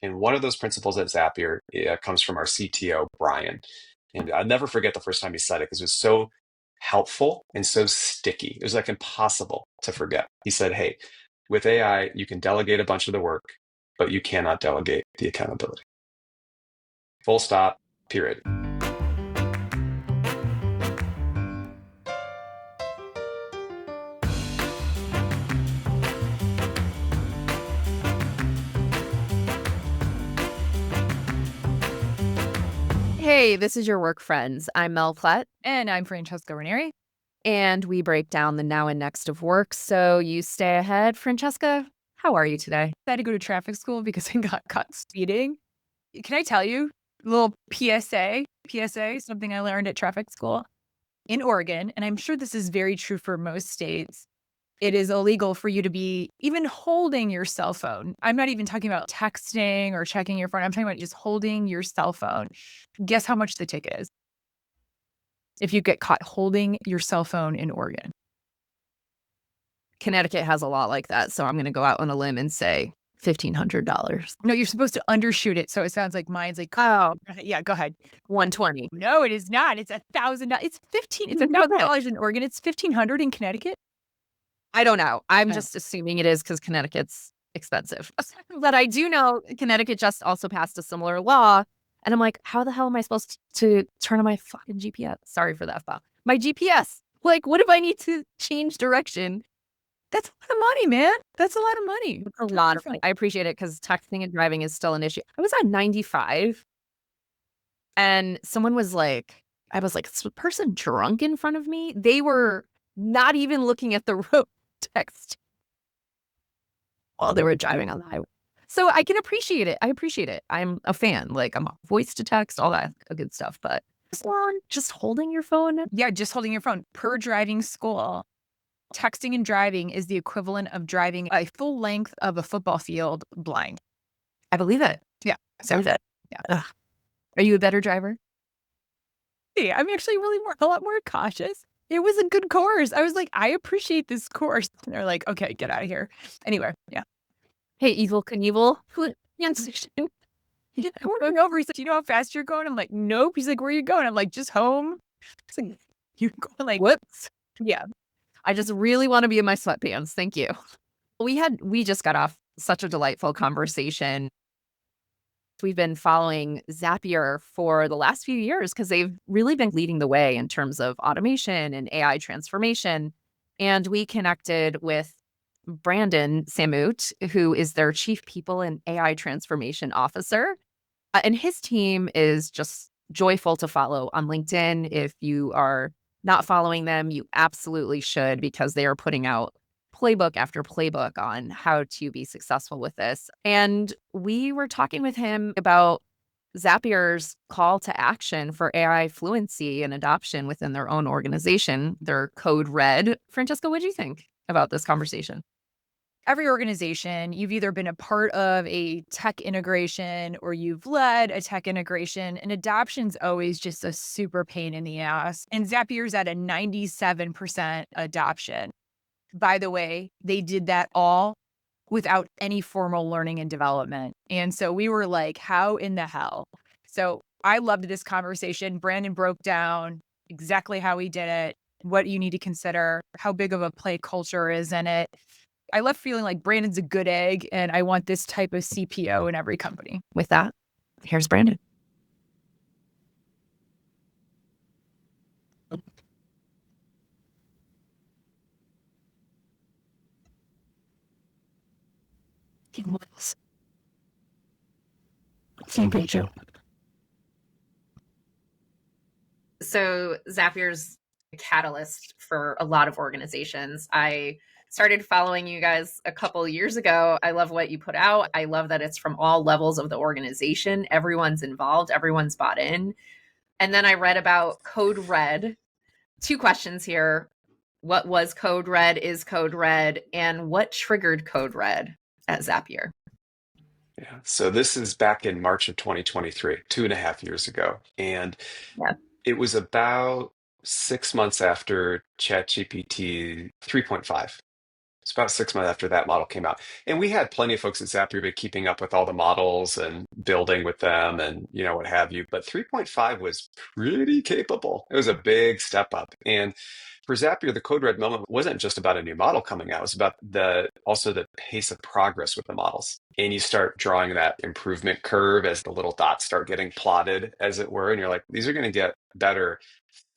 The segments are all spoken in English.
And one of those principles at Zapier comes from our CTO, Brian. And I'll never forget the first time he said it because it was so helpful and so sticky. It was like impossible to forget. He said, hey, with AI, you can delegate a bunch of the work, but you cannot delegate the accountability. Full stop, period. Hey, this is your work friends. I'm Mel Plett. And I'm Francesca Ranieri. And we break down the now and next of work, so you stay ahead. Francesca, how are you today? I had to go to traffic school because I got caught speeding. Can I tell you a little PSA, something I learned at traffic school in Oregon, and I'm sure this is very true for most states. It is illegal for you to be even holding your cell phone. I'm not even talking about texting or checking your phone. I'm talking about just holding your cell phone. Guess how much the ticket is if you get caught holding your cell phone in Oregon? Connecticut has a law like that, so I'm going to go out on a limb and say $1,500. No, you're supposed to undershoot it, so it sounds like mine's like, Oh, yeah, go ahead. 120. No, it is not. It's $1,000. It's $1,000 in Oregon. It's $1,500 in Connecticut. I don't know. I'm just assuming it is because Connecticut's expensive. But I do know Connecticut just also passed a similar law. And I'm like, how the hell am I supposed to turn on my fucking GPS? Sorry for that, Bob. My GPS. Like, what if I need to change direction? That's a lot of money, man. That's a lot of money. A lot of money. I appreciate it because texting and driving is still an issue. I was on 95 and someone was like, I was like, is the person drunk in front of me? They were not even looking at the road text while they were driving on the highway. So I can appreciate it. I appreciate it. I'm a fan. Like, I'm voice to text, all that good stuff. But just holding your phone. Yeah, just holding your phone. Per driving school, texting and driving is the equivalent of driving a full length of a football field blind. I believe it. Yeah. So that. Yeah. Ugh. Are you a better driver? Yeah, I'm actually a lot more cautious. It was a good course. I was like, I appreciate this course. And they're like, okay, get out of here. Anyway, yeah. Hey, Evil Knievel. Going over. He's like, do you know how fast you're going? I'm like, nope. He's like, where are you going? I'm like, just home. He's like, you're going like, whoops. Yeah. I just really want to be in my sweatpants. Thank you. We just got off such a delightful conversation. We've been following Zapier for the last few years because they've really been leading the way in terms of automation and AI transformation. And we connected with Brandon Sammut, who is their Chief People and AI Transformation Officer. And his team is just joyful to follow on LinkedIn. If you are not following them, you absolutely should because they are putting out playbook after playbook on how to be successful with this. And we were talking with him about Zapier's call to action for AI fluency and adoption within their own organization, their code red. Francesca, what do you think about this conversation? Every organization, you've either been a part of a tech integration or you've led a tech integration, and adoption's always just a super pain in the ass. And Zapier's at a 97% adoption. By the way, they did that all without any formal learning and development. And so we were like, how in the hell? So I loved this conversation. Brandon broke down exactly how he did it, what you need to consider, how big of a play culture is in it. I left feeling like Brandon's a good egg, and I want this type of CPO in every company. With that, here's Brandon. So Zapier's a catalyst for a lot of organizations. I started following you guys a couple years ago. I love what you put out. I love that it's from all levels of the organization. Everyone's involved. Everyone's bought in. And then I read about Code Red. 2 questions here. What was Code Red? Is Code Red? And what triggered Code Red at Zapier? Yeah. So this is back in March of 2023, 2.5 years ago. And it was about 6 months after ChatGPT 3.5. It's about 6 months after that model came out. And we had plenty of folks at Zapier been keeping up with all the models and building with them and, what have you. But 3.5 was pretty capable. It was a big step up. And for Zapier, the code red moment wasn't just about a new model coming out. It was about also the pace of progress with the models. And you start drawing that improvement curve as the little dots start getting plotted, as it were. And you're like, these are going to get better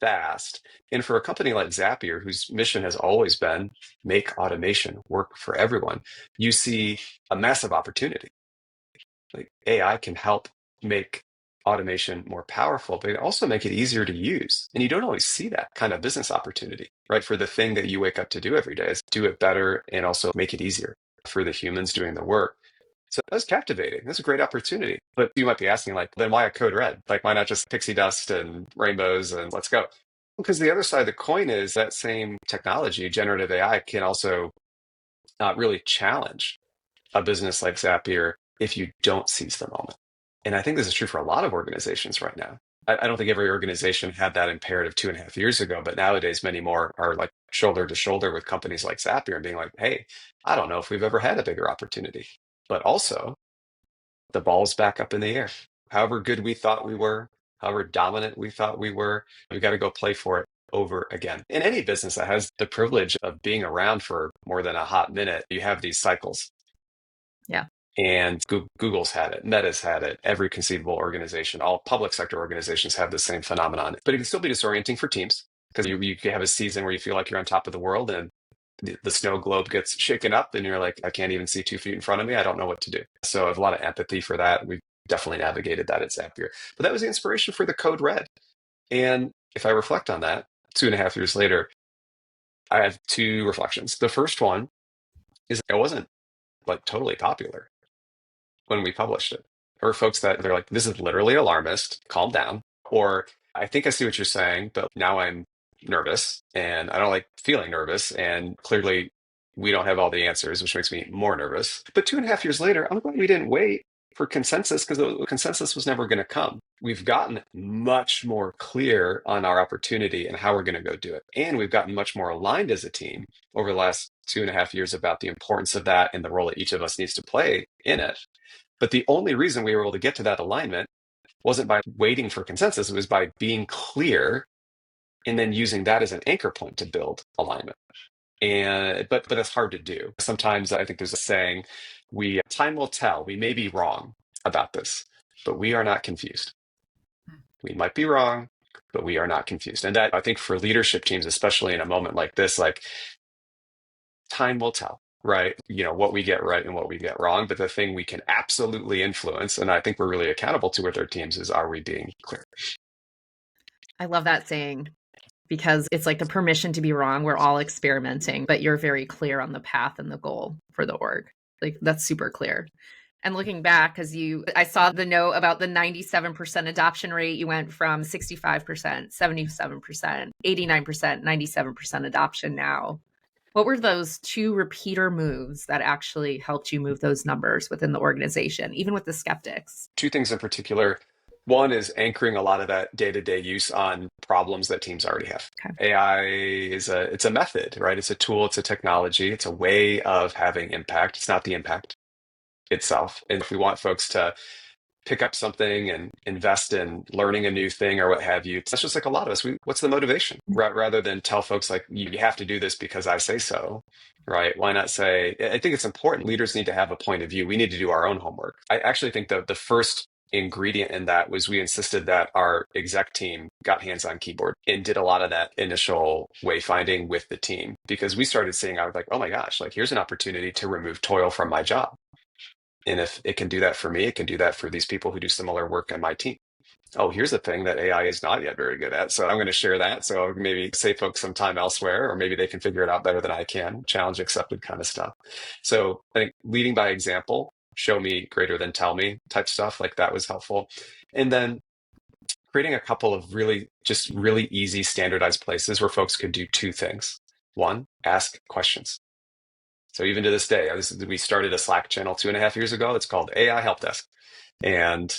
fast. And for a company like Zapier, whose mission has always been make automation work for everyone, you see a massive opportunity. Like AI can help make automation more powerful, but also make it easier to use. And you don't always see that kind of business opportunity, right? For the thing that you wake up to do every day is do it better and also make it easier for the humans doing the work. So that's captivating. That's a great opportunity. But you might be asking, like, then why a code red? Like, why not just pixie dust and rainbows and let's go? Because the other side of the coin is that same technology, generative AI, can also really challenge a business like Zapier if you don't seize the moment. And I think this is true for a lot of organizations right now. I don't think every organization had that imperative 2.5 years ago, but nowadays many more are like shoulder to shoulder with companies like Zapier and being like, hey, I don't know if we've ever had a bigger opportunity. But also, the ball's back up in the air. However good we thought we were, however dominant we thought we were, we got to go play for it over again. In any business that has the privilege of being around for more than a hot minute, you have these cycles. Yeah. And Google's had it, Meta's had it, every conceivable organization, all public sector organizations have the same phenomenon. But it can still be disorienting for teams because you have a season where you feel like you're on top of the world and the snow globe gets shaken up and you're like, I can't even see 2 feet in front of me. I don't know what to do. So I have a lot of empathy for that. We've definitely navigated that at Zapier. But that was the inspiration for the code red. And if I reflect on that 2.5 years later, I have 2 reflections. The first one is it wasn't like totally popular when we published it. There were folks that they're like, this is literally alarmist, calm down. Or I think I see what you're saying, but now I'm nervous and I don't like feeling nervous. And clearly we don't have all the answers, which makes me more nervous. But 2.5 years later, I'm glad we didn't wait for consensus because the consensus was never going to come. We've gotten much more clear on our opportunity and how we're going to go do it. And we've gotten much more aligned as a team over the last 2.5 years about the importance of that and the role that each of us needs to play in it. But the only reason we were able to get to that alignment wasn't by waiting for consensus. It was by being clear and then using that as an anchor point to build alignment. But it's hard to do. Sometimes I think there's a saying, time will tell. We may be wrong about this, but we are not confused. We might be wrong, but we are not confused. And that I think for leadership teams, especially in a moment like this, like time will tell. Right. What we get right and what we get wrong. But the thing we can absolutely influence, and I think we're really accountable to with our teams, is are we being clear? I love that saying because it's like the permission to be wrong. We're all experimenting, but you're very clear on the path and the goal for the org. Like that's super clear. And looking back, I saw the note about the 97% adoption rate. You went from 65%, 77%, 89%, 97% adoption now. What were those 2 repeater moves that actually helped you move those numbers within the organization, even with the skeptics? 2 things in particular. One is anchoring a lot of that day-to-day use on problems that teams already have. Okay. AI it's a method, right? It's a tool, it's a technology, it's a way of having impact. It's not the impact itself. And if we want folks to pick up something and invest in learning a new thing or what have you, that's just like a lot of us. What's the motivation? Rather than tell folks like, you have to do this because I say so, right? Why not say, I think it's important. Leaders need to have a point of view. We need to do our own homework. I actually think the first ingredient in that was we insisted that our exec team got hands on keyboard and did a lot of that initial wayfinding with the team because we started seeing, I was like, oh my gosh, like here's an opportunity to remove toil from my job. And if it can do that for me, it can do that for these people who do similar work on my team. Oh, here's a thing that AI is not yet very good at. So I'm going to share that. So maybe save folks some time elsewhere, or maybe they can figure it out better than I can. Challenge accepted kind of stuff. So I think leading by example, show me greater than tell me type stuff, like that was helpful. And then creating a couple of really easy standardized places where folks could do 2 things. 1, ask questions. So even to this day, we started a Slack channel 2.5 years ago. It's called AI Help Desk. And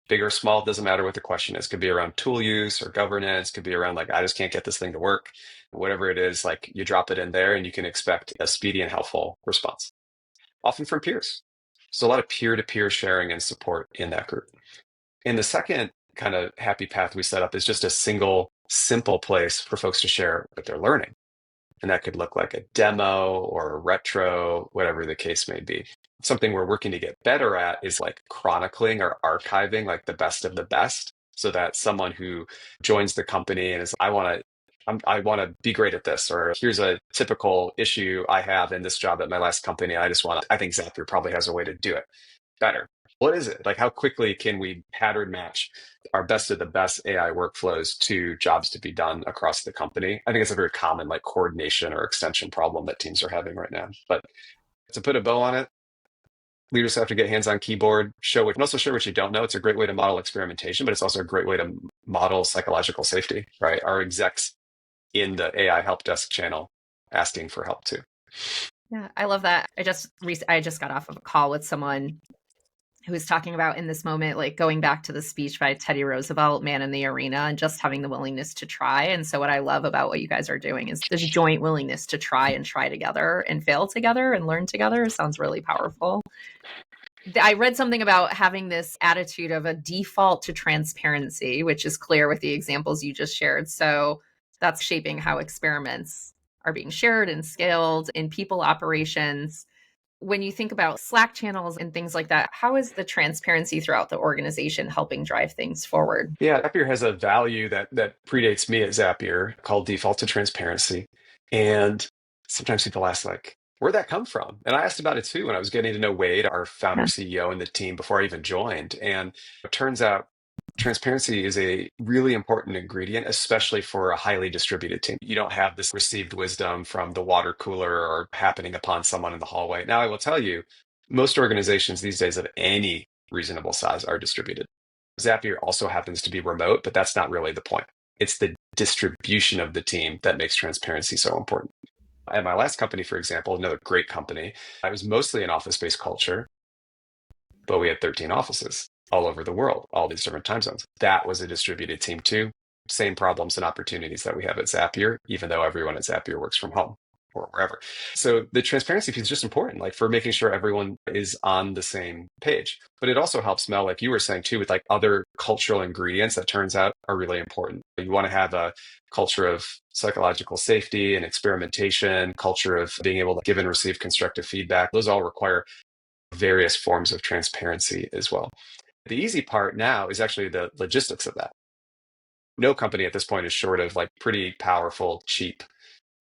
big or small, it doesn't matter what the question is. It could be around tool use or governance. It could be around like, I just can't get this thing to work. whatever it is, like you drop it in there and you can expect a speedy and helpful response, often from peers. So a lot of peer-to-peer sharing and support in that group. And the second kind of happy path we set up is just a single, simple place for folks to share what they're learning. And that could look like a demo or a retro, whatever the case may be. Something we're working to get better at is like chronicling or archiving like the best of the best, so that someone who joins the company and is, I want to be great at this, or here's a typical issue I have in this job at my last company. I think Zapier probably has a way to do it better. What is it? Like, how quickly can we pattern match our best of the best AI workflows to jobs to be done across the company? I think it's a very common like coordination or extension problem that teams are having right now. But to put a bow on it, leaders have to get hands on keyboard, and also show what you don't know. It's a great way to model experimentation, but it's also a great way to model psychological safety, right? Our execs in the AI help desk channel asking for help too. Yeah, I love that. I just got off of a call with someone who was talking about in this moment, like going back to the speech by Teddy Roosevelt, Man in the Arena, and just having the willingness to try. And so what I love about what you guys are doing is this joint willingness to try together and fail together and learn together. It sounds really powerful. I read something about having this attitude of a default to transparency, which is clear with the examples you just shared. So that's shaping how experiments are being shared and scaled in people operations. When you think about Slack channels and things like that, how is the transparency throughout the organization helping drive things forward? Yeah, Zapier has a value that predates me at Zapier called default to transparency. And sometimes people ask, like, where'd that come from? And I asked about it too when I was getting to know Wade, our founder CEO, and the team before I even joined. And it turns out transparency is a really important ingredient, especially for a highly distributed team. You don't have this received wisdom from the water cooler or happening upon someone in the hallway. Now, I will tell you, most organizations these days of any reasonable size are distributed. Zapier also happens to be remote, but that's not really the point. It's the distribution of the team that makes transparency so important. At my last company, for example, another great company, I was mostly an office-based culture, but we had 13 offices all over the world, all these different time zones. That was a distributed team too. Same problems and opportunities that we have at Zapier, even though everyone at Zapier works from home or wherever. So the transparency piece is just important, like for making sure everyone is on the same page. But it also helps, Mel, like you were saying too, with like other cultural ingredients that turns out are really important. You want to have a culture of psychological safety and experimentation, culture of being able to give and receive constructive feedback. Those all require various forms of transparency as well. The easy part now is actually the logistics of that. No company at this point is short of like pretty powerful, cheap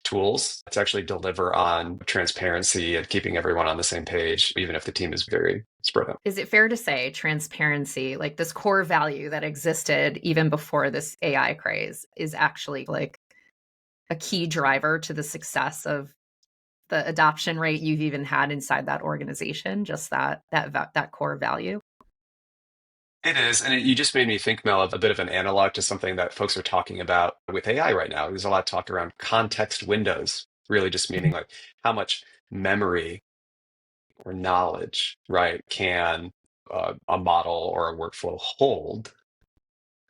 tools to actually deliver on transparency and keeping everyone on the same page, even if the team is very spread out. Is it fair to say transparency, like this core value that existed even before this AI craze, is actually like a key driver to the success of the adoption rate you've even had inside that organization, just that core value? It is. And you just made me think, Mel, of a bit of an analog to something that folks are talking about with AI right now. There's a lot of talk around context windows, really just meaning like how much memory or knowledge, right, can a model or a workflow hold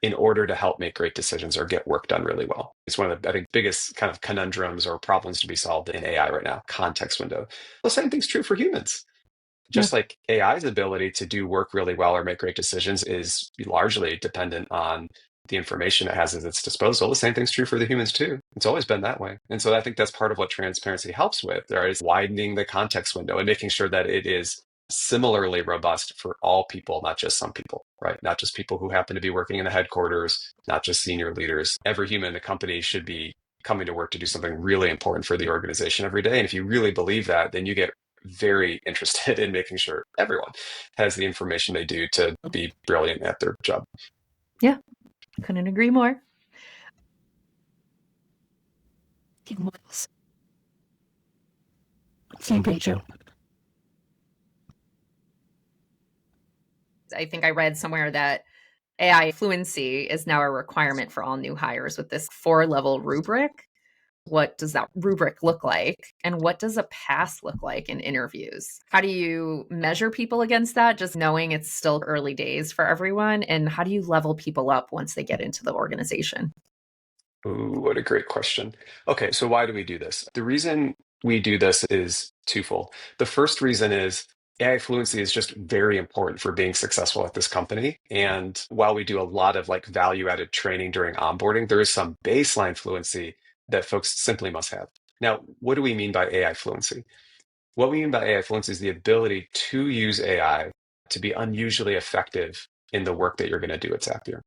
in order to help make great decisions or get work done really well. It's one of the, I think, biggest kind of conundrums or problems to be solved in AI right now, context window. The same thing's true for humans. Just like AI's ability to do work really well or make great decisions is largely dependent on the information it has at its disposal. The same thing's true for the humans too. It's always been that way. And so I think that's part of what transparency helps with, right, is widening the context window and making sure that it is similarly robust for all people, not just some people, right? Not just people who happen to be working in the headquarters, not just senior leaders. Every human in the company should be coming to work to do something really important for the organization every day. And if you really believe that, then you get very interested in making sure everyone has the information they do to be brilliant at their job. Yeah, couldn't agree more. Same page. I think I read somewhere that AI fluency is now a requirement for all new hires with this 4-level rubric. What does that rubric look like? And what does a pass look like in interviews? How do you measure people against that, just knowing it's still early days for everyone? And how do you level people up once they get into the organization? Ooh, what a great question. Okay, so why do we do this? The reason we do this is twofold. The first reason is AI fluency is just very important for being successful at this company. And while we do a lot of like value-added training during onboarding, there is some baseline fluency that folks simply must have. Now, what do we mean by AI fluency? What we mean by AI fluency is the ability to use AI to be unusually effective in the work that you're going to do at Zapier.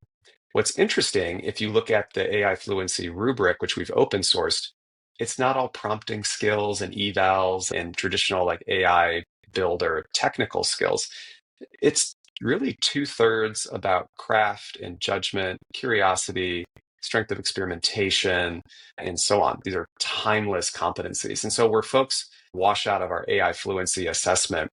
What's interesting, if you look at the AI Fluency Rubric, which we've open sourced, it's not all prompting skills and evals and traditional like AI builder technical skills. It's really two-thirds about craft and judgment, curiosity, strength of experimentation, and so on. These are timeless competencies. And so where folks wash out of our AI fluency assessment,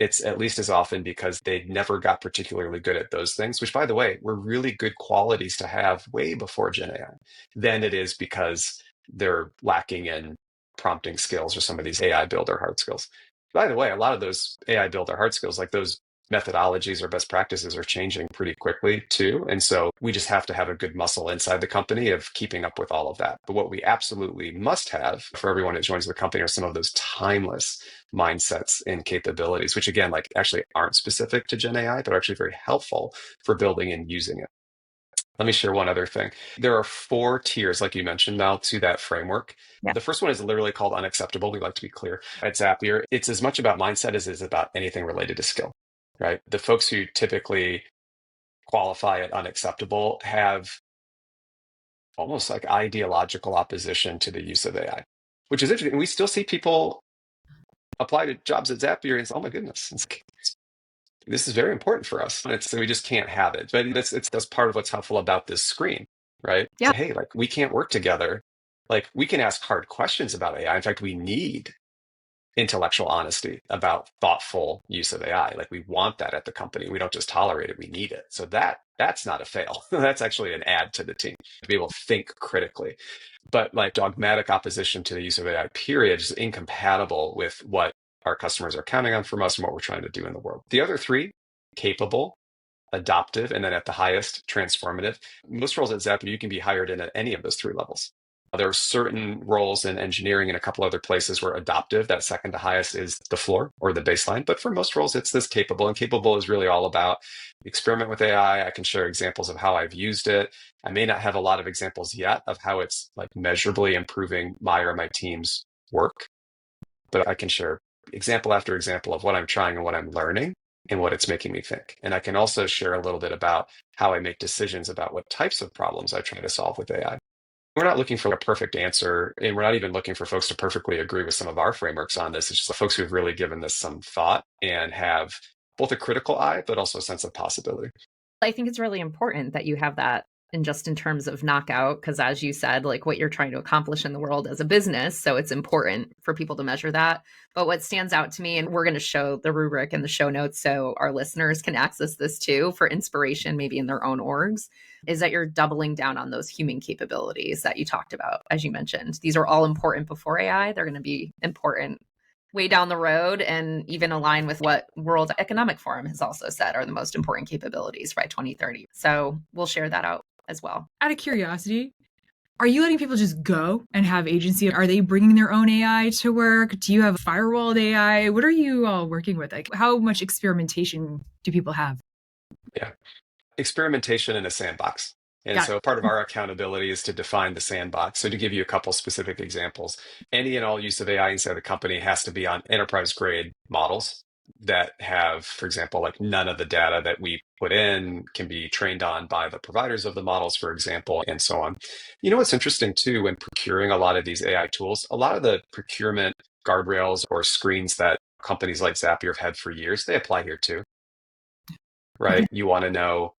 it's at least as often because they never got particularly good at those things, which, by the way, were really good qualities to have way before Gen AI, than it is because they're lacking in prompting skills or some of these AI builder hard skills. By the way, a lot of those AI builder hard skills, like those methodologies or best practices, are changing pretty quickly too. And so we just have to have a good muscle inside the company of keeping up with all of that. But what we absolutely must have for everyone who joins the company are some of those timeless mindsets and capabilities, which again, like actually aren't specific to Gen AI, but are actually very helpful for building and using it. Let me share one other thing. There are 4 tiers, like you mentioned, Mal, to that framework. Yeah. The first one is literally called unacceptable. We like to be clear. At Zapier, it's as much about mindset as it is about anything related to skill, right? The folks who typically qualify at unacceptable have almost like ideological opposition to the use of AI, which is interesting. And we still see people apply to jobs at Zapier and say, oh my goodness, this is very important for us. So we just can't have it. But that's part of what's helpful about this screen, right? Yeah. Say, hey, like we can't work together. Like we can ask hard questions about AI. In fact, we need intellectual honesty about thoughtful use of AI. Like we want that at the company. We don't just tolerate it, we need it. So that's not a fail. That's actually an add to the team to be able to think critically. But like dogmatic opposition to the use of AI, period, is incompatible with what our customers are counting on from us and what we're trying to do in the world. The other 3, capable, adoptive, and then at the highest, transformative. Most roles at Zapier, you can be hired in at any of those 3 levels. There are certain roles in engineering and a couple other places where adoptive, that second to highest, is the floor or the baseline. But for most roles, it's this capable. And capable is really all about experiment with AI. I can share examples of how I've used it. I may not have a lot of examples yet of how it's like measurably improving my or my team's work, but I can share example after example of what I'm trying and what I'm learning and what it's making me think. And I can also share a little bit about how I make decisions about what types of problems I try to solve with AI. We're not looking for a perfect answer, and we're not even looking for folks to perfectly agree with some of our frameworks on this. It's just the folks who've really given this some thought and have both a critical eye, but also a sense of possibility. I think it's really important that you have that, and just in terms of knockout, because as you said, like what you're trying to accomplish in the world as a business. So it's important for people to measure that. But what stands out to me, and we're going to show the rubric in the show notes so our listeners can access this too for inspiration, maybe in their own orgs, is that you're doubling down on those human capabilities that you talked about, as you mentioned. These are all important before AI. They're going to be important way down the road and even align with what World Economic Forum has also said are the most important capabilities by 2030. So we'll share that out as well. Out of curiosity, are you letting people just go and have agency? Are they bringing their own AI to work? Do you have firewalled AI? What are you all working with? Like, how much experimentation do people have? Yeah. Experimentation in a sandbox. And Got so part of our accountability is to define the sandbox. So to give you a couple specific examples, any and all use of AI inside the company has to be on enterprise grade models that have, for example, like none of the data that we put in can be trained on by the providers of the models, for example, and so on. You know, what's interesting too, when procuring a lot of these AI tools, a lot of the procurement guardrails or screens that companies like Zapier have had for years, they apply here too, right? You want to know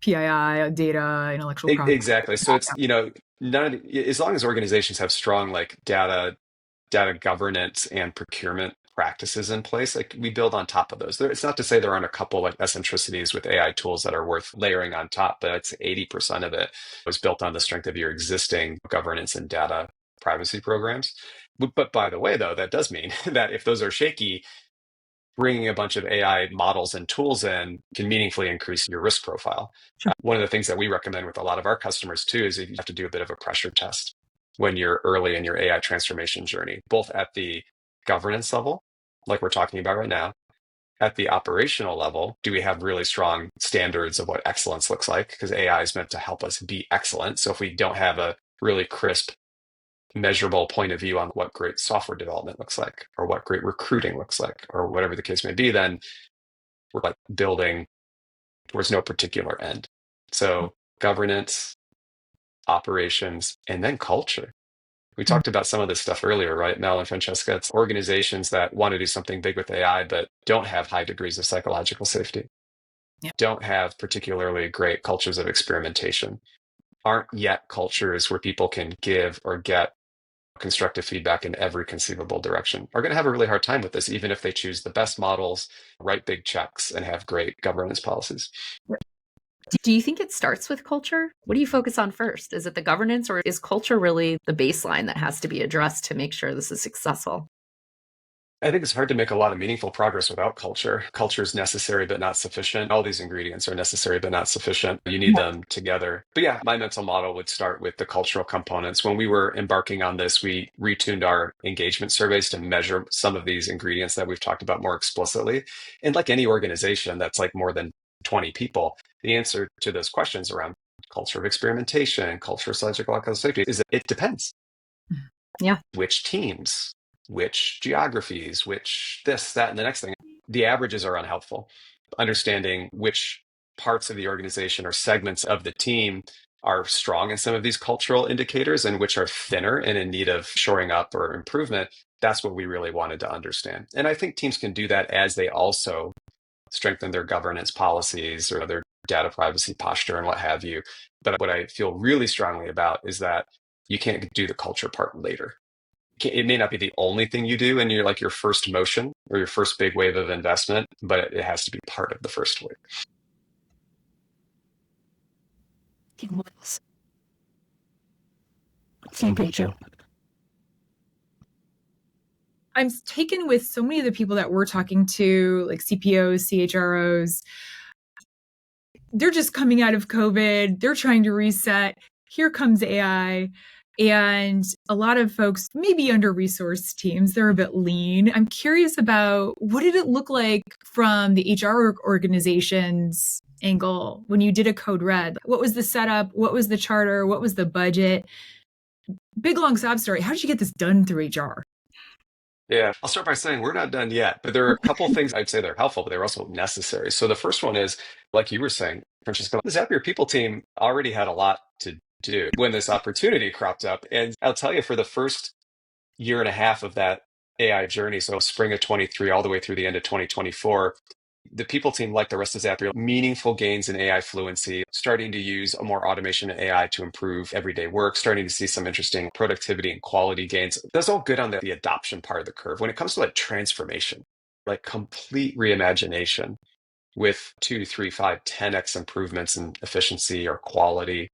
PII, data, intellectual property. exactly. So it's, you know, none of as long as organizations have strong like data governance and procurement practices in place, like we build on top of those. It's not to say there aren't a couple like eccentricities with AI tools that are worth layering on top, but it's 80% of it was built on the strength of your existing governance and data privacy programs. But by the way, though, that does mean that if those are shaky, bringing a bunch of AI models and tools in can meaningfully increase your risk profile. Sure. One of the things that we recommend with a lot of our customers too is if you have to do a bit of a pressure test when you're early in your AI transformation journey, both at the governance level, like we're talking about right now, at the operational level, do we have really strong standards of what excellence looks like? Because AI is meant to help us be excellent. So if we don't have a really crisp, measurable point of view on what great software development looks like, or what great recruiting looks like, or whatever the case may be, then we're like building towards no particular end. So governance, operations, and then culture. We talked about some of this stuff earlier, right, Mel and Francesca? It's organizations that want to do something big with AI, but don't have high degrees of psychological safety, don't have particularly great cultures of experimentation, aren't yet cultures where people can give or get constructive feedback in every conceivable direction, are going to have a really hard time with this, even if they choose the best models, write big checks, and have great governance policies. Do you think it starts with culture? What do you focus on first? Is it the governance, or is culture really the baseline that has to be addressed to make sure this is successful? I think it's hard to make a lot of meaningful progress without culture. Culture is necessary but not sufficient. All these ingredients are necessary but not sufficient. You need them together. But yeah, my mental model would start with the cultural components. When we were embarking on this, we retuned our engagement surveys to measure some of these ingredients that we've talked about more explicitly. And like any organization that's like more than 20 people, the answer to those questions around culture of experimentation, culture of psychological safety is that it depends. Yeah. Which teams, which geographies, which this, that, and the next thing. The averages are unhelpful. Understanding which parts of the organization or segments of the team are strong in some of these cultural indicators and which are thinner and in need of shoring up or improvement, that's what we really wanted to understand. And I think teams can do that as they also strengthen their governance policies or their data privacy posture and what have you. But what I feel really strongly about is that you can't do the culture part later. It may not be the only thing you do in your first motion or your first big wave of investment, but it has to be part of the first wave. Same page. I'm taken with so many of the people that we're talking to, like CPOs, CHROs. They're just coming out of COVID. They're trying to reset. Here comes AI. And a lot of folks, maybe under-resourced teams, they're a bit lean. I'm curious about, what did it look like from the HR organization's angle when you did a code red? What was the setup? What was the charter? What was the budget? Big long sob story. How did you get this done through HR? Yeah, I'll start by saying we're not done yet, but there are a couple of things I'd say they're helpful, but they're also necessary. So the first one is, like you were saying, Francesca, the Zapier people team already had a lot to do when this opportunity cropped up. And I'll tell you, for the first year and a half of that AI journey, so spring of 23 all the way through the end of 2024, the people team, like the rest of Zapier, meaningful gains in AI fluency, starting to use more automation and AI to improve everyday work, starting to see some interesting productivity and quality gains. That's all good on the adoption part of the curve. When it comes to like transformation, like complete reimagination with 2, 3, 5, 10x improvements in efficiency or quality,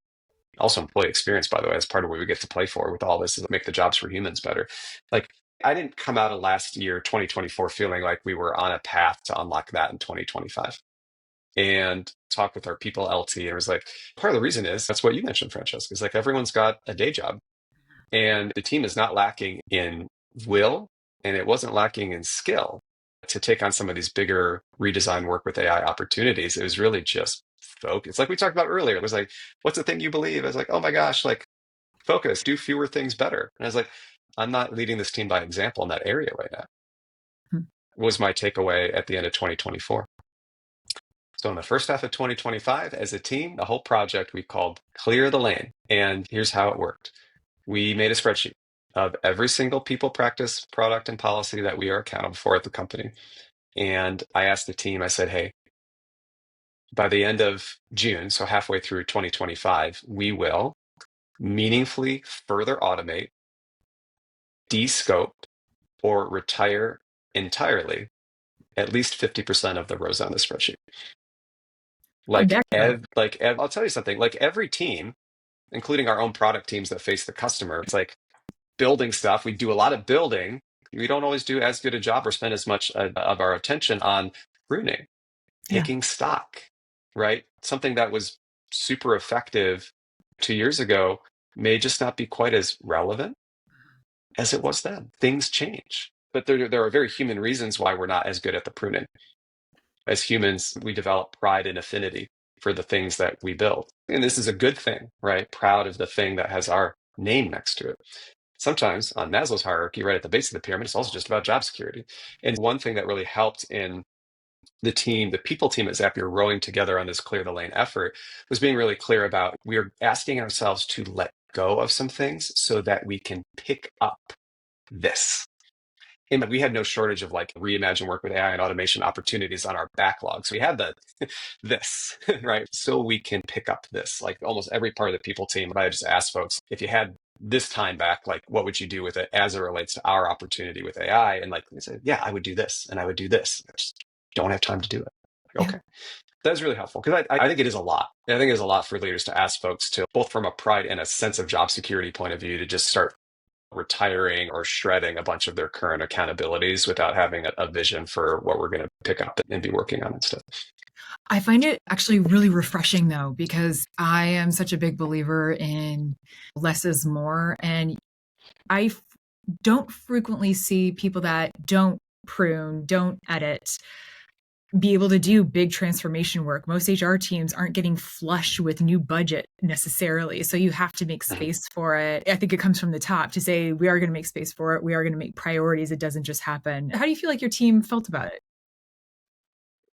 also employee experience, by the way, as part of what we get to play for with all this is make the jobs for humans better. Like, I didn't come out of last year, 2024, feeling like we were on a path to unlock that in 2025. And talk with our people LT, and it was like, part of the reason is, that's what you mentioned, Francesca, is like everyone's got a day job. And the team is not lacking in will, and it wasn't lacking in skill to take on some of these bigger redesign work with AI opportunities. It was really just focus. Like we talked about earlier, it was like, what's the thing you believe? I was like, oh my gosh, like focus, do fewer things better. And I was like, I'm not leading this team by example in that area right now. Was my takeaway at the end of 2024. So in the first half of 2025, as a team, the whole project we called Clear the Lane. And here's how it worked. We made a spreadsheet of every single people, practice, product, and policy that we are accountable for at the company. And I asked the team, I said, hey, by the end of June, so halfway through 2025, we will meaningfully further automate, de-scope, or retire entirely at least 50% of the rows on the spreadsheet. I'll tell you something, like every team, including our own product teams that face the customer, it's like building stuff. We do a lot of building we don't always do as good a job or spend as much of our attention on pruning, taking stock, right? Something that was super effective 2 years ago may just not be quite as relevant as it was then. Things change. But there are very human reasons why we're not as good at the pruning. As humans, we develop pride and affinity for the things that we build. And this is a good thing, right? Proud of the thing that has our name next to it. Sometimes on Maslow's hierarchy, right at the base of the pyramid, it's also just about job security. And one thing that really helped in the team, the people team at Zapier rowing together on this clear the lane effort was being really clear about we are asking ourselves to let go of some things so that we can pick up this. And we had no shortage of like reimagine work with AI and automation opportunities on our backlog. So we had this, right? So we can pick up this, like almost every part of the people team. I just asked folks, if you had this time back, like what would you do with it as it relates to our opportunity with AI? And like they said, yeah, I would do this and I would do this. I just don't have time to do it. Okay. That was really helpful because I think it is a lot. I think it is a lot for leaders to ask folks to, both from a pride and a sense of job security point of view, to just start retiring or shredding a bunch of their current accountabilities without having a vision for what we're going to pick up and be working on instead. I find it actually really refreshing though, because I am such a big believer in less is more. And I don't frequently see people that don't prune, don't edit, be able to do big transformation work. Most HR teams aren't getting flush with new budget necessarily. So you have to make space for it. I think it comes from the top to say, we are going to make space for it. We are going to make priorities. It doesn't just happen. How do you feel like your team felt about it?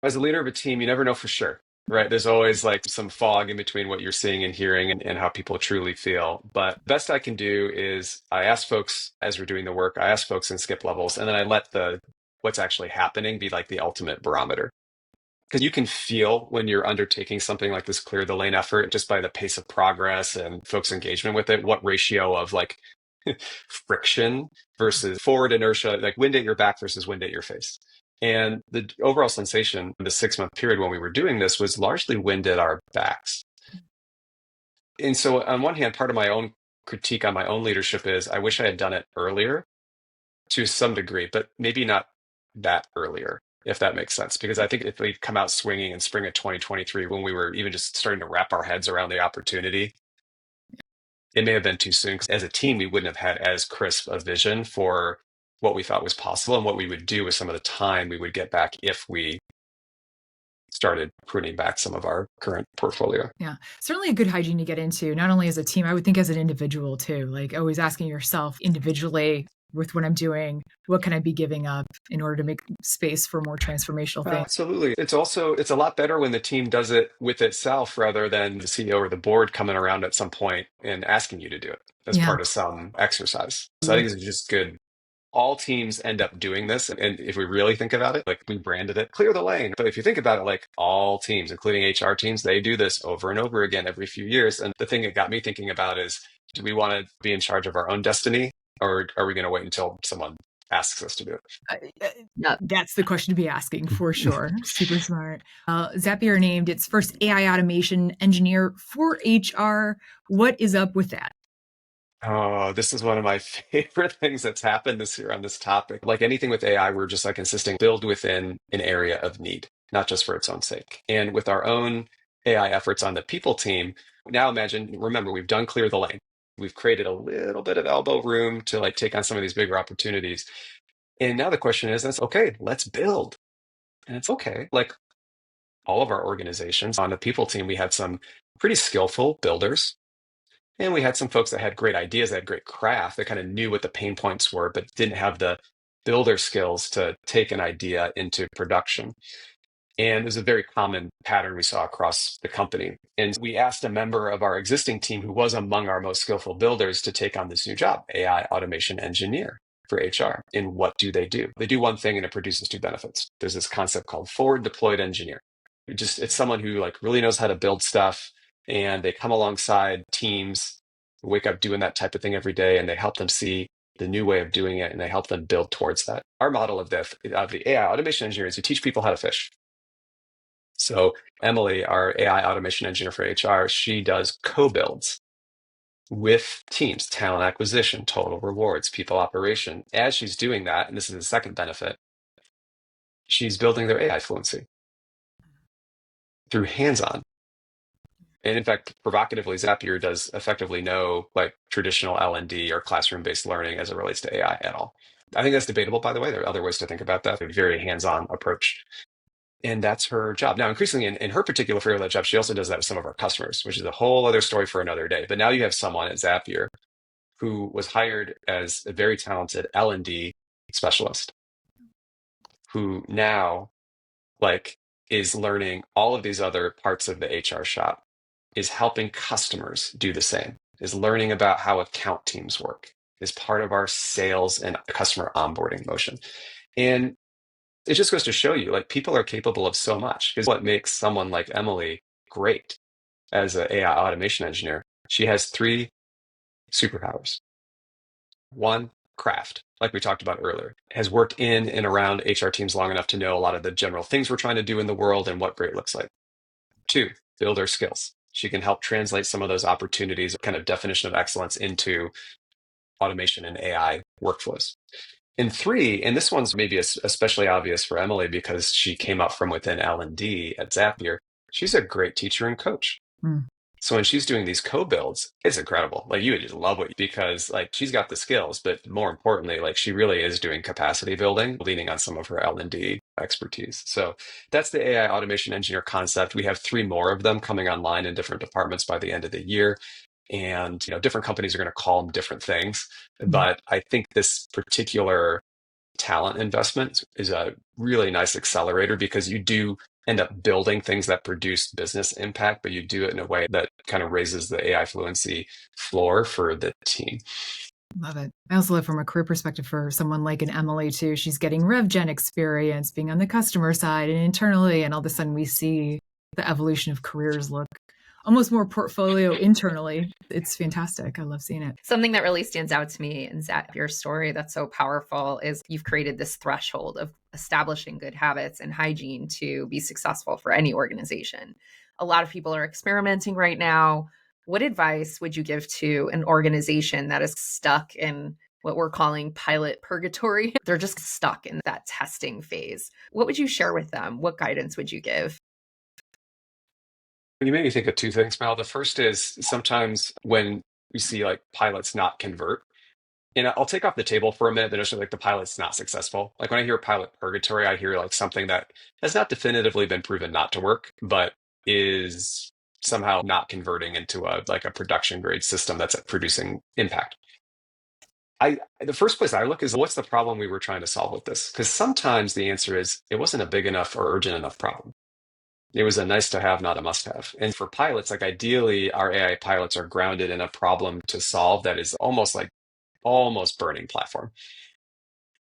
As a leader of a team, you never know for sure, right? There's always like some fog in between what you're seeing and hearing and how people truly feel. But best I can do is I ask folks as we're doing the work, I ask folks in skip levels, and then I let what's actually happening be like the ultimate barometer. Because you can feel when you're undertaking something like this clear the lane effort just by the pace of progress and folks' engagement with it, what ratio of like friction versus forward inertia, like wind at your back versus wind at your face. And the overall sensation in the 6-month period when we were doing this was largely wind at our backs. And so on one hand, part of my own critique on my own leadership is I wish I had done it earlier to some degree, but maybe not that earlier, if that makes sense. Because I think if we'd come out swinging in spring of 2023, when we were even just starting to wrap our heads around the opportunity, it may have been too soon. Because as a team, we wouldn't have had as crisp a vision for what we thought was possible and what we would do with some of the time we would get back if we started pruning back some of our current portfolio. Yeah, certainly a good hygiene to get into, not only as a team, I would think as an individual too, like always asking yourself individually with what I'm doing, what can I be giving up in order to make space for more transformational things? Absolutely. It's a lot better when the team does it with itself rather than the CEO or the board coming around at some point and asking you to do it as part of some exercise. So I think it's just good. All teams end up doing this. And if we really think about it, like we branded it, clear the lane. But if you think about it, like all teams, including HR teams, they do this over and over again every few years. And the thing that got me thinking about is, do we want to be in charge of our own destiny? Or are we going to wait until someone asks us to do it? That's the question to be asking for sure. Super smart. Zapier named its first AI automation engineer for HR. What is up with that? Oh, this is one of my favorite things that's happened this year on this topic. Like anything with AI, we're just like insisting build within an area of need, not just for its own sake. And with our own AI efforts on the people team, now remember, we've done clear the lane. We've created a little bit of elbow room to like take on some of these bigger opportunities. And now the question is, okay, let's build. And it's okay. Like all of our organizations on the people team, we had some pretty skillful builders. And we had some folks that had great ideas, that had great craft, that kind of knew what the pain points were, but didn't have the builder skills to take an idea into production. And it was a very common pattern we saw across the company. And we asked a member of our existing team who was among our most skillful builders to take on this new job, AI automation engineer for HR. And what do? They do one thing and it produces two benefits. There's this concept called forward deployed engineer. It's someone who like really knows how to build stuff, and they come alongside teams, wake up doing that type of thing every day, and they help them see the new way of doing it, and they help them build towards that. Our model of the AI automation engineer is to teach people how to fish. So Emily, our AI automation engineer for HR, she does co-builds with teams, talent acquisition, total rewards, people operation. As she's doing that, and this is the second benefit, she's building their AI fluency through hands-on. And in fact, provocatively, Zapier does effectively no like traditional L&D or classroom-based learning as it relates to AI at all. I think that's debatable, by the way. There are other ways to think about that. A very hands-on approach. And that's her job. Now, increasingly in her particular area of that job, she also does that with some of our customers, which is a whole other story for another day. But now you have someone at Zapier who was hired as a very talented L&D specialist who now like is learning all of these other parts of the HR shop, is helping customers do the same, is learning about how account teams work, is part of our sales and customer onboarding motion. And it just goes to show you, like, people are capable of so much. Because what makes someone like Emily great as an AI automation engineer, she has 3 superpowers. 1, craft, like we talked about earlier, has worked in and around HR teams long enough to know a lot of the general things we're trying to do in the world and what great looks like. 2, builder skills. She can help translate some of those opportunities, kind of definition of excellence, into automation and AI workflows. And 3, and this one's maybe especially obvious for Emily because she came up from within L&D at Zapier, she's a great teacher and coach. Mm. So when she's doing these co-builds, it's incredible. Like, you would just love it because like she's got the skills, but more importantly, like she really is doing capacity building, leaning on some of her L&D expertise. So that's the AI automation engineer concept. We have 3 more of them coming online in different departments by the end of the year. And different companies are going to call them different things. But I think this particular talent investment is a really nice accelerator because you do end up building things that produce business impact, but you do it in a way that kind of raises the AI fluency floor for the team. Love it. I also love from a career perspective for someone like an Emily too. She's getting RevGen experience, being on the customer side and internally, and all of a sudden we see the evolution of careers look almost more portfolio internally. It's fantastic. I love seeing it. Something that really stands out to me in Zapier's story that's so powerful is you've created this threshold of establishing good habits and hygiene to be successful for any organization. A lot of people are experimenting right now. What advice would you give to an organization that is stuck in what we're calling pilot purgatory? They're just stuck in that testing phase. What would you share with them? What guidance would you give? You made me think of 2 things, Mal. The first is sometimes when we see like pilots not convert, and I'll take off the table for a minute the notion like the pilot's not successful. Like when I hear pilot purgatory, I hear like something that has not definitively been proven not to work, but is somehow not converting into a production grade system that's producing impact. The first place I look is what's the problem we were trying to solve with this? Because sometimes the answer is it wasn't a big enough or urgent enough problem. It was a nice to have, not a must have. And for pilots, like ideally our AI pilots are grounded in a problem to solve that is almost burning platform,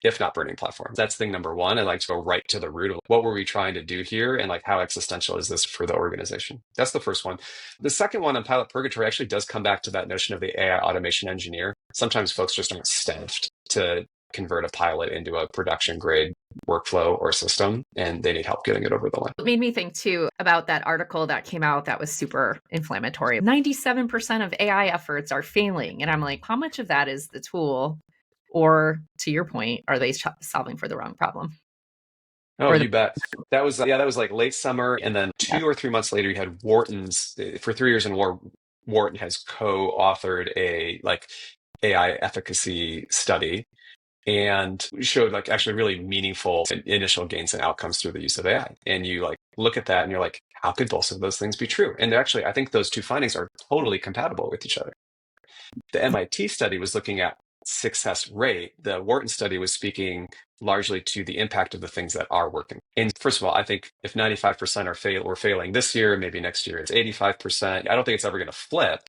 if not burning platform. That's thing number 1. I like to go right to the root of what were we trying to do here and like how existential is this for the organization? That's the first one. The second one on pilot purgatory actually does come back to that notion of the AI automation engineer. Sometimes folks just aren't staffed to convert a pilot into a production grade workflow or system, and they need help getting it over the line. It made me think too about that article that came out that was super inflammatory. 97% of AI efforts are failing. And I'm like, how much of that is the tool? Or to your point, are they solving for the wrong problem? Oh, you bet. That was like late summer. And then 2 or 3 months later, you had Wharton's for 3 years in Wharton has co-authored a like AI efficacy study and showed like actually really meaningful initial gains and outcomes through the use of AI. And you like look at that and you're like, how could both of those things be true? And actually, I think those 2 findings are totally compatible with each other. The MIT study was looking at success rate. The Wharton study was speaking largely to the impact of the things that are working. And first of all, I think if 95% we're failing this year, maybe next year it's 85%. I don't think it's ever going to flip.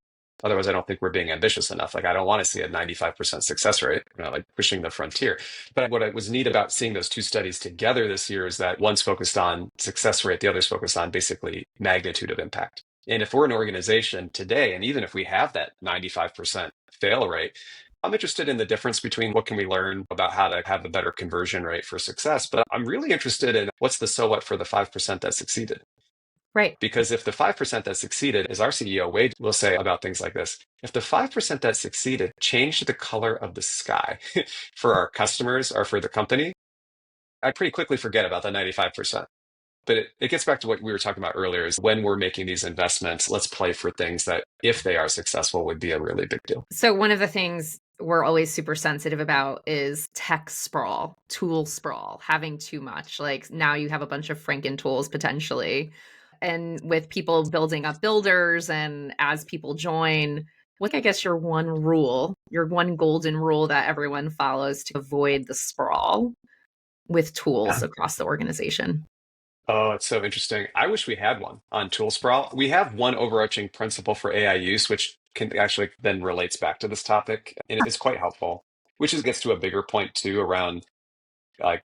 Otherwise, I don't think we're being ambitious enough. Like, I don't want to see a 95% success rate, like pushing the frontier. But what was neat about seeing those 2 studies together this year is that one's focused on success rate, the other's focused on basically magnitude of impact. And if we're an organization today, and even if we have that 95% fail rate, I'm interested in the difference between what can we learn about how to have a better conversion rate for success. But I'm really interested in what's the so what for the 5% that succeeded. Right. Because if the 5% that succeeded, as our CEO Wade will say about things like this, if the 5% that succeeded changed the color of the sky for our customers or for the company, I pretty quickly forget about the 95%. But it gets back to what we were talking about earlier is when we're making these investments, let's play for things that, if they are successful, would be a really big deal. So one of the things we're always super sensitive about is tech sprawl, tool sprawl, having too much. Like now you have a bunch of Franken tools potentially. And with people building up builders and as people join, what I guess your one rule, your one golden rule that everyone follows to avoid the sprawl with tools Yeah. across the organization? Oh, it's so interesting. I wish we had one on tool sprawl. We have one overarching principle for AI use, which can actually then relates back to this topic, and it's quite helpful, which is, gets to a bigger point too around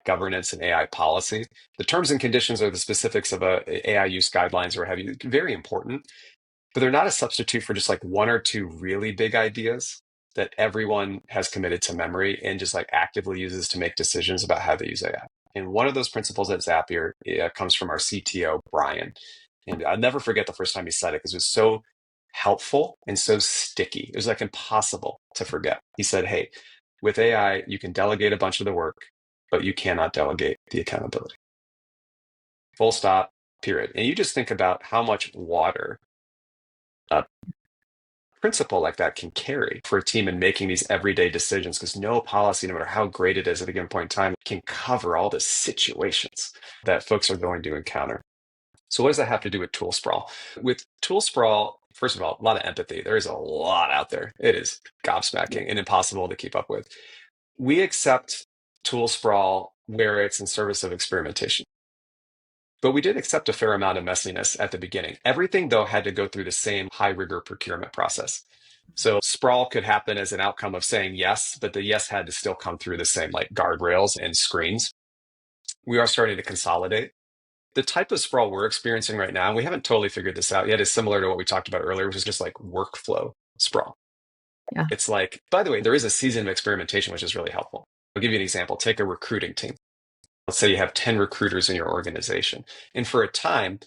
governance and AI policy. The terms and conditions are the specifics of a AI use guidelines or have you, very important, but they're not a substitute for just like one or two really big ideas that everyone has committed to memory and just like actively uses to make decisions about how they use AI. And one of those principles at Zapier comes from our CTO, Brian. And I'll never forget the first time he said it because it was so helpful and so sticky. It was like impossible to forget. He said, hey, with AI, you can delegate a bunch of the work, but you cannot delegate the accountability. Full stop, period. And you just think about how much water a principle like that can carry for a team in making these everyday decisions, because no policy, no matter how great it is at a given point in time, can cover all the situations that folks are going to encounter. So what does that have to do with tool sprawl? With tool sprawl, first of all, a lot of empathy. There is a lot out there. It is gobsmacking and impossible to keep up with. We accept tool sprawl where it's in service of experimentation. But we did accept a fair amount of messiness at the beginning. Everything, though, had to go through the same high rigor procurement process. So sprawl could happen as an outcome of saying yes, but the yes had to still come through the same like guardrails and screens. We are starting to consolidate. The type of sprawl we're experiencing right now, and we haven't totally figured this out yet, is similar to what we talked about earlier, which is just like workflow sprawl. Yeah. It's like, by the way, there is a season of experimentation, which is really helpful. I'll give you an example. Take a recruiting team. Let's say you have 10 recruiters in your organization. And for a time,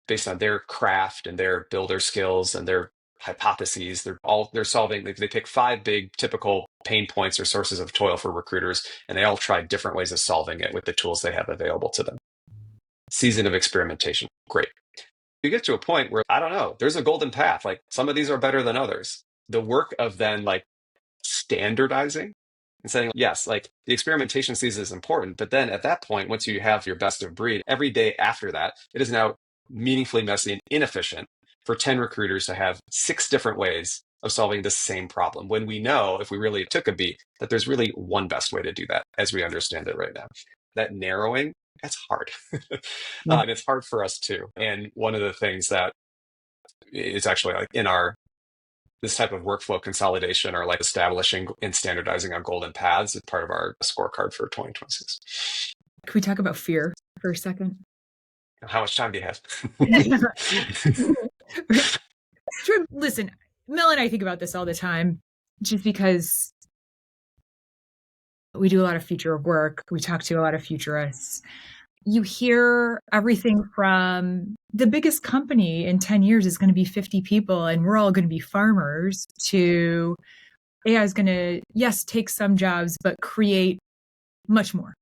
based on their craft and their builder skills and their hypotheses, they're solving, they pick 5 big typical pain points or sources of toil for recruiters, and they all try different ways of solving it with the tools they have available to them. Season of experimentation. Great. You get to a point where, I don't know, there's a golden path. Like some of these are better than others. The work of then like standardizing and saying, yes, like the experimentation season is important. But then at that point, once you have your best of breed, every day after that, it is now meaningfully messy and inefficient for 10 recruiters to have 6 different ways of solving the same problem. When we know, if we really took a beat, that there's really one best way to do that as we understand it right now. That narrowing, that's hard. And it's hard for us too. And one of the things that is actually like in this type of workflow consolidation or like establishing and standardizing on golden paths is part of our scorecard for 2026. Can we talk about fear for a second? How much time do you have? Listen, Mel and I think about this all the time, just because we do a lot of future work. We talk to a lot of futurists. You hear everything from the biggest company in 10 years is going to be 50 people and we're all going to be farmers to AI is going to, yes, take some jobs, but create much more.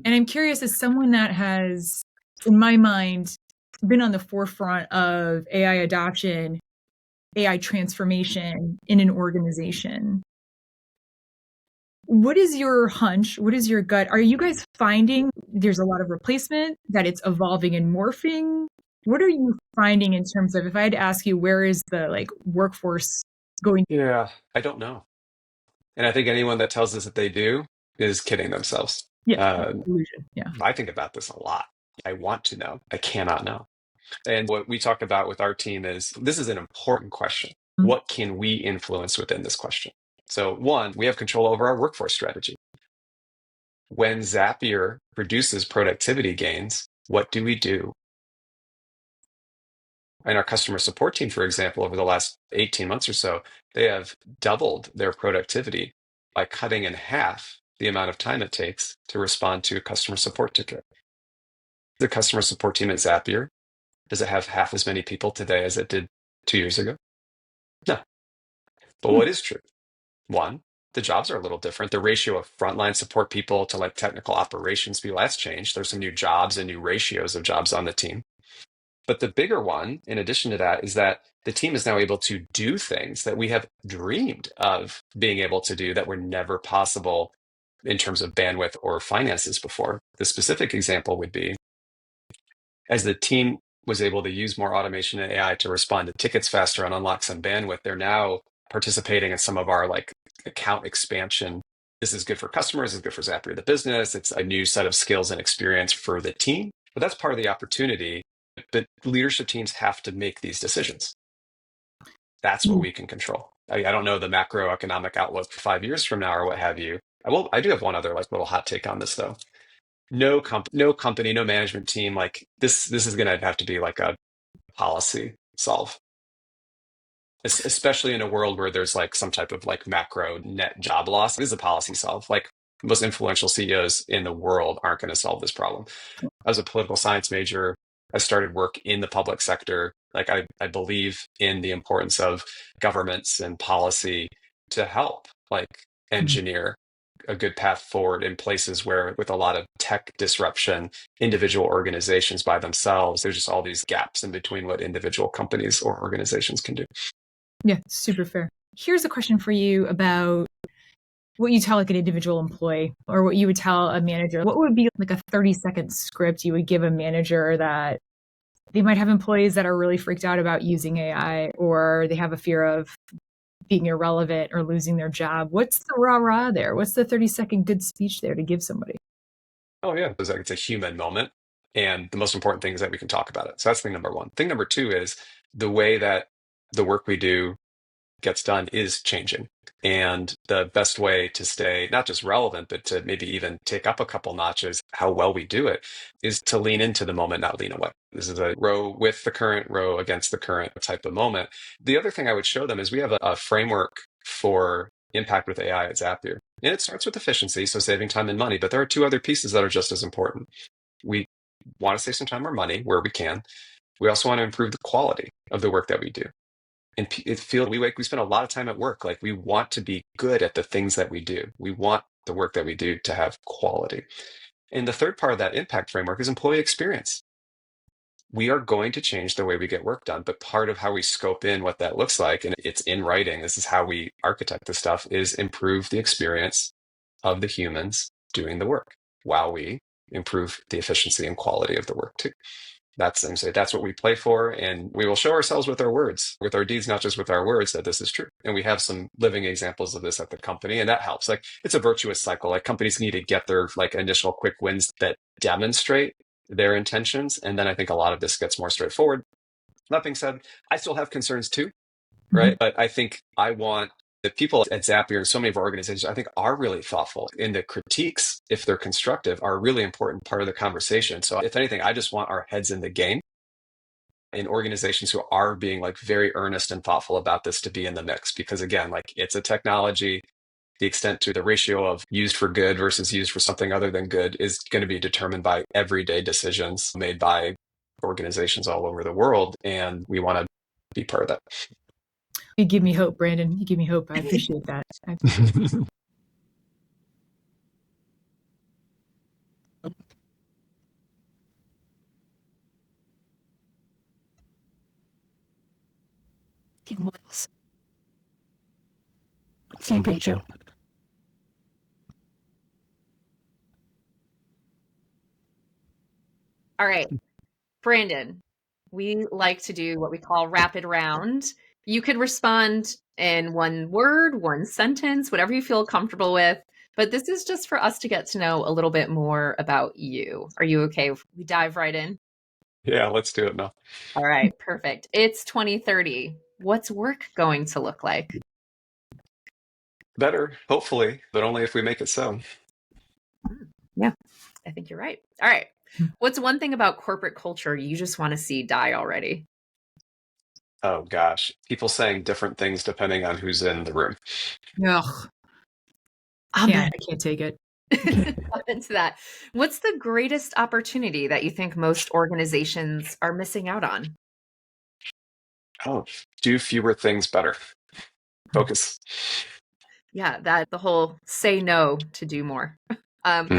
And I'm curious, as someone that has, in my mind, been on the forefront of AI adoption, AI transformation in an organization, what is your hunch? What is your gut? Are you guys finding there's a lot of replacement, that it's evolving and morphing? What are you finding in terms of, if I had to ask you, where is the like workforce going? Yeah, I don't know. And I think anyone that tells us that they do is kidding themselves. Yeah, illusion. Yeah. I think about this a lot. I want to know. I cannot know. And what we talk about with our team is, this is an important question. Mm-hmm. What can we influence within this question? So one, we have control over our workforce strategy. When Zapier produces productivity gains, what do we do? And our customer support team, for example, over the last 18 months or so, they have doubled their productivity by cutting in half the amount of time it takes to respond to a customer support ticket. The customer support team at Zapier Does it have half as many people today as it did 2 years ago? No. But what is true? One, the jobs are a little different. The ratio of frontline support people to like technical operations people, that's changed. There's some new jobs and new ratios of jobs on the team. But the bigger one, in addition to that, is that the team is now able to do things that we have dreamed of being able to do that were never possible in terms of bandwidth or finances before. The specific example would be as the team was able to use more automation and AI to respond to tickets faster and unlock some bandwidth, they're now participating in some of our like account expansion. This is good for customers, it's good for Zapier, the business. It's a new set of skills and experience for the team. But that's part of the opportunity. But leadership teams have to make these decisions. That's what we can control. I don't know the macroeconomic outlook 5 years from now or what have you. I do have one other like little hot take on this though. No company, no management team, like this is going to have to be like a policy solve, especially in a world where there's like some type of like macro net job loss. This is a policy solve. Like the most influential CEOs in the world aren't going to solve this problem. I was a political science major. I started work in the public sector. Like I believe in the importance of governments and policy to help like engineer a good path forward in places where with a lot of tech disruption, individual organizations by themselves, there's just all these gaps in between what individual companies or organizations can do. Yeah, super fair. Here's a question for you about what you tell like an individual employee or what you would tell a manager. What would be like a 30-second script you would give a manager that they might have employees that are really freaked out about using AI or they have a fear of being irrelevant or losing their job? What's the rah-rah there? What's the 30-second good speech there to give somebody? Oh yeah, it's a human moment. And the most important thing is that we can talk about it. So that's thing number one. Thing number two is the way that the work we do gets done is changing. And the best way to stay not just relevant, but to maybe even take up a couple notches, how well we do it, is to lean into the moment, not lean away. This is a row with the current, row against the current type of moment. The other thing I would show them is we have a framework for impact with AI at Zapier. And it starts with efficiency, so saving time and money. But there are two other pieces that are just as important. We want to save some time or money where we can. We also want to improve the quality of the work that we do. And we spend a lot of time at work. Like we want to be good at the things that we do. We want the work that we do to have quality. And the third part of that impact framework is employee experience. We are going to change the way we get work done, but part of how we scope in what that looks like, and it's in writing, this is how we architect this stuff, is improve the experience of the humans doing the work while we improve the efficiency and quality of the work too. That's what we play for, and we will show ourselves with our words, with our deeds, not just with our words, that this is true. And we have some living examples of this at the company, and that helps. Like it's a virtuous cycle. Like companies need to get their like initial quick wins that demonstrate their intentions, and then I think a lot of this gets more straightforward. That being said, I still have concerns too, right? But I think I want the people at Zapier and so many of our organizations, I think, are really thoughtful. And the critiques, if they're constructive, are a really important part of the conversation. So if anything, I just want our heads in the game in organizations who are being like very earnest and thoughtful about this to be in the mix. Because again, like it's a technology, the extent to the ratio of used for good versus used for something other than good is going to be determined by everyday decisions made by organizations all over the world. And we want to be part of that. You give me hope, Brandon. You give me hope. I appreciate that. Thank you. All right, Brandon, we like to do what we call rapid round. You could respond in one word, one sentence, whatever you feel comfortable with. But this is just for us to get to know a little bit more about you. Are you okay if we dive right in? Yeah, let's do it now. All right, perfect. It's 2030. What's work going to look like? Better, hopefully, but only if we make it so. Yeah, I think you're right. All right. What's one thing about corporate culture you just want to see die already? Oh gosh, people saying different things depending on who's in the room. Ugh. I can't take it. Up into that. What's the greatest opportunity that you think most organizations are missing out on? Oh, do fewer things better. Focus. Yeah, that the whole say no to do more.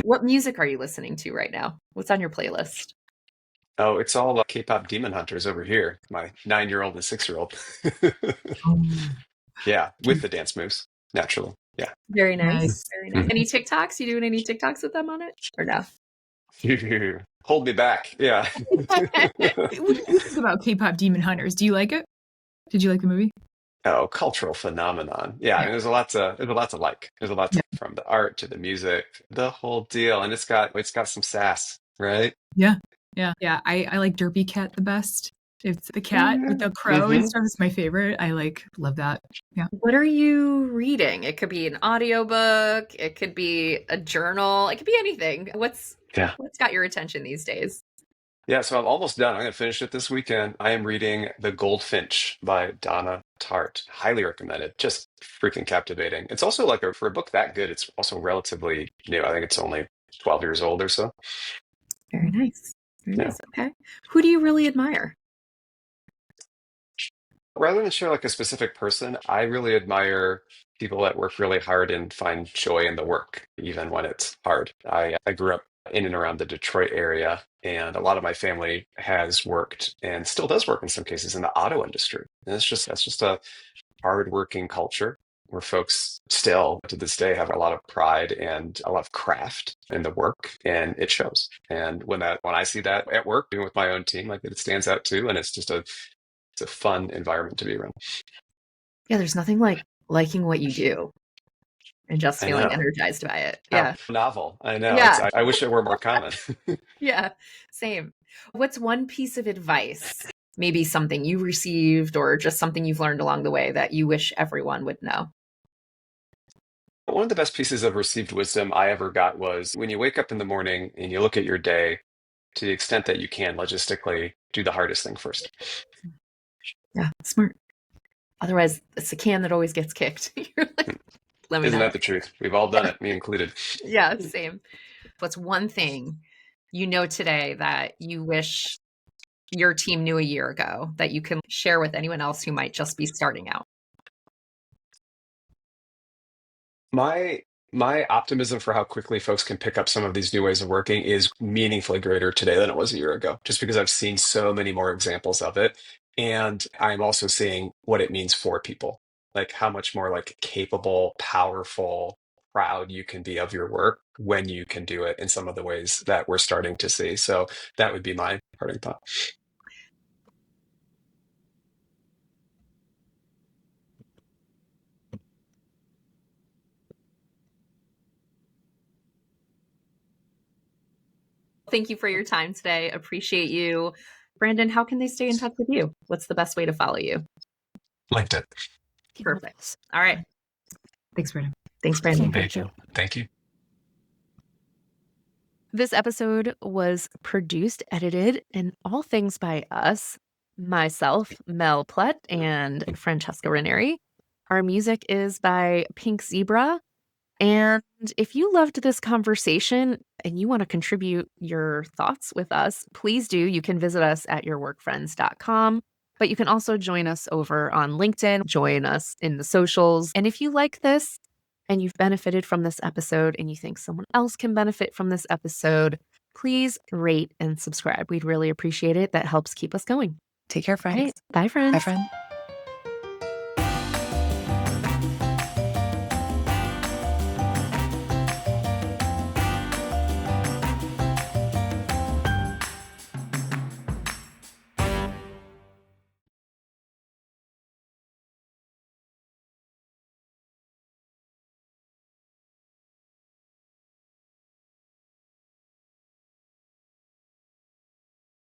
What music are you listening to right now? What's on your playlist? Oh, it's all K-pop demon hunters over here. My 9-year-old and 6-year-old. Oh, Yeah, with the dance moves, naturally. Yeah. Very nice. nice. Very nice. Any TikToks? You doing any TikToks with them on it or no? Hold me back. Yeah. What do you think about K-pop Demon Hunters? Do you like it? Did you like the movie? Oh, cultural phenomenon. Yeah, I mean, there's a lot to like. There's a lot to, Yeah. from the art to the music, the whole deal, and it's got some sass, right? Yeah. Yeah. Yeah. I like Derpy Cat the best. It's the cat with the crow and Mm-hmm. stuff is my favorite. I love that. Yeah. What are you reading? It could be an audiobook, it could be a journal, it could be anything. What's Yeah. got your attention these days? Yeah, so I'm almost done. I'm going to finish it this weekend. I am reading The Goldfinch by Donna Tartt. Highly recommended. Just freaking captivating. It's also like for a book that good, it's also relatively new. I think it's only 12 years old or so. Very nice. Very Yeah. nice. Okay. Who do you really admire? Rather than share like a specific person, I really admire people that work really hard and find joy in the work, even when it's hard. I grew up in and around the Detroit area, and a lot of my family has worked and still does work in some cases in the auto industry. And that's just a hardworking culture where folks still to this day have a lot of pride and a lot of craft in the work, and it shows. And when I see that at work, even with my own team, like it stands out too, and it's a fun environment to be around. Yeah, there's nothing like liking what you do and just I feeling know. energized by it. How Yeah. novel. I know. Yeah. I wish it were more common. Yeah. Same. What's one piece of advice, maybe something you received or just something you've learned along the way that you wish everyone would know? One of the best pieces of received wisdom I ever got was when you wake up in the morning and you look at your day, to the extent that you can logistically, do the hardest thing first. Yeah. Smart. Otherwise, it's the can that always gets kicked. You're like, let me Isn't know. that the truth? We've all done it, me included. Yeah, same. What's one thing you know today that you wish your team knew a year ago that you can share with anyone else who might just be starting out? My optimism for how quickly folks can pick up some of these new ways of working is meaningfully greater today than it was a year ago, just because I've seen so many more examples of it. And I'm also seeing what it means for people, like how much more like capable, powerful, proud you can be of your work when you can do it in some of the ways that we're starting to see. So that would be my parting thought. Thank you for your time today. Appreciate you. Brandon, how can they stay in touch with you? What's the best way to follow you? LinkedIn. Perfect. All right. Thanks, Brandon. Thanks, Brandon. Thank you. This episode was produced, edited, and all things by us, myself, Mel Plett, and Francesca Ranieri. Our music is by Pink Zebra. And if you loved this conversation and you want to contribute your thoughts with us, please do. You can visit us at yourworkfriends.com. But you can also join us over on LinkedIn, join us in the socials. And if you like this and you've benefited from this episode and you think someone else can benefit from this episode, please rate and subscribe. We'd really appreciate it. That helps keep us going. Take care, friends. All right. Bye, friends. Bye, friend.